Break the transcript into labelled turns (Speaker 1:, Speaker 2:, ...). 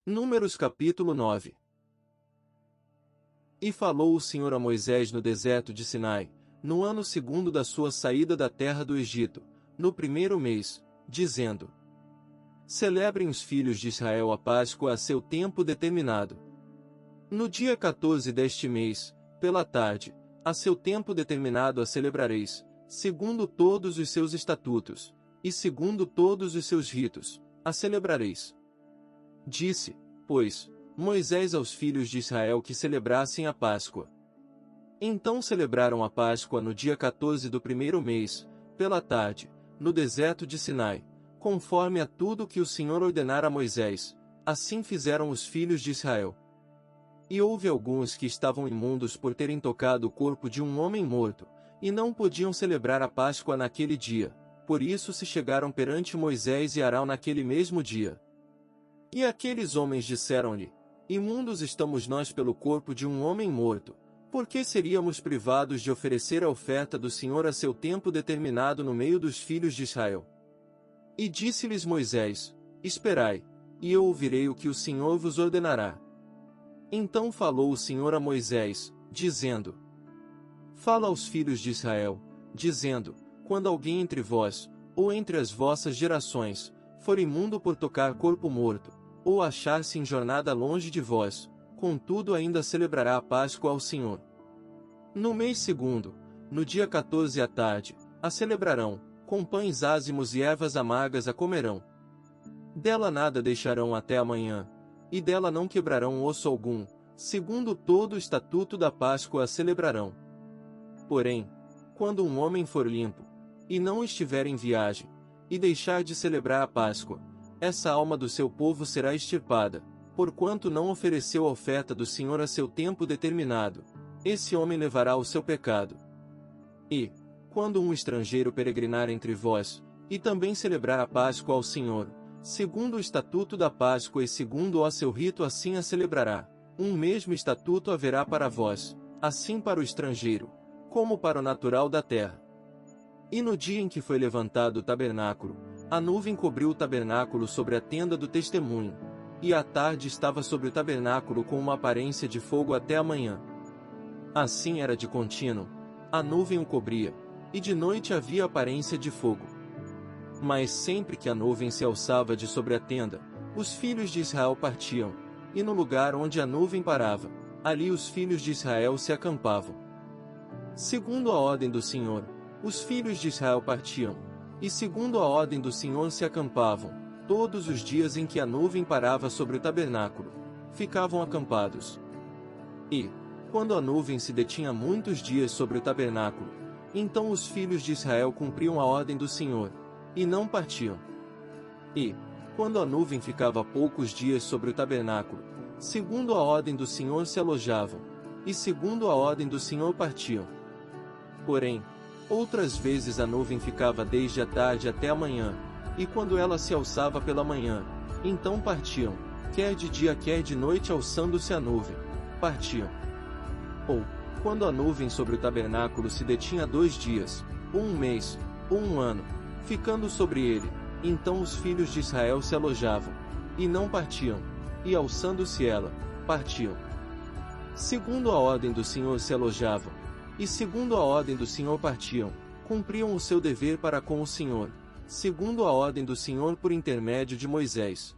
Speaker 1: Números capítulo 9. E falou o Senhor a Moisés no deserto de Sinai, no ano segundo da sua saída da terra do Egito, no primeiro mês, dizendo: Celebrem os filhos de Israel a Páscoa a seu tempo determinado. No dia 14 deste mês, pela tarde, a seu tempo determinado a celebrareis, segundo todos os seus estatutos, e segundo todos os seus ritos, a celebrareis. Disse, pois, Moisés aos filhos de Israel que celebrassem a Páscoa. Então celebraram a Páscoa no dia 14 do primeiro mês, pela tarde, no deserto de Sinai, conforme a tudo que o Senhor ordenara a Moisés, assim fizeram os filhos de Israel. E houve alguns que estavam imundos por terem tocado o corpo de um homem morto, e não podiam celebrar a Páscoa naquele dia, por isso se chegaram perante Moisés e Arão naquele mesmo dia. E aqueles homens disseram-lhe: Imundos estamos nós pelo corpo de um homem morto, por que seríamos privados de oferecer a oferta do Senhor a seu tempo determinado no meio dos filhos de Israel? E disse-lhes Moisés: Esperai, e eu ouvirei o que o Senhor vos ordenará. Então falou o Senhor a Moisés, dizendo: Fala aos filhos de Israel, dizendo: Quando alguém entre vós, ou entre as vossas gerações, for imundo por tocar corpo morto, ou achar-se em jornada longe de vós, contudo ainda celebrará a Páscoa ao Senhor. No mês segundo, no dia 14 à tarde, a celebrarão, com pães ázimos e ervas amargas a comerão. Dela nada deixarão até amanhã, e dela não quebrarão osso algum, segundo todo o estatuto da Páscoa a celebrarão. Porém, quando um homem for limpo, e não estiver em viagem, e deixar de celebrar a Páscoa, essa alma do seu povo será extirpada, porquanto não ofereceu a oferta do Senhor a seu tempo determinado, esse homem levará o seu pecado. E, quando um estrangeiro peregrinar entre vós, e também celebrar a Páscoa ao Senhor, segundo o estatuto da Páscoa e segundo o seu rito assim a celebrará, um mesmo estatuto haverá para vós, assim para o estrangeiro, como para o natural da terra. E no dia em que foi levantado o tabernáculo, a nuvem cobriu o tabernáculo sobre a tenda do testemunho, e à tarde estava sobre o tabernáculo com uma aparência de fogo até a manhã. Assim era de contínuo, a nuvem o cobria, e de noite havia aparência de fogo. Mas sempre que a nuvem se alçava de sobre a tenda, os filhos de Israel partiam, e no lugar onde a nuvem parava, ali os filhos de Israel se acampavam. Segundo a ordem do Senhor, os filhos de Israel partiam, e segundo a ordem do Senhor se acampavam, todos os dias em que a nuvem parava sobre o tabernáculo, ficavam acampados. E, quando a nuvem se detinha muitos dias sobre o tabernáculo, então os filhos de Israel cumpriam a ordem do Senhor, e não partiam. E, quando a nuvem ficava poucos dias sobre o tabernáculo, segundo a ordem do Senhor se alojavam, e segundo a ordem do Senhor partiam. Porém, outras vezes a nuvem ficava desde a tarde até a manhã, e quando ela se alçava pela manhã, então partiam, quer de dia quer de noite alçando-se a nuvem, partiam. Ou, quando a nuvem sobre o tabernáculo se detinha 2 dias, ou 1 mês, ou 1 ano, ficando sobre ele, então os filhos de Israel se alojavam, e não partiam, e alçando-se ela, partiam. Segundo a ordem do Senhor se alojavam, e segundo a ordem do Senhor partiam, cumpriam o seu dever para com o Senhor, segundo a ordem do Senhor por intermédio de Moisés.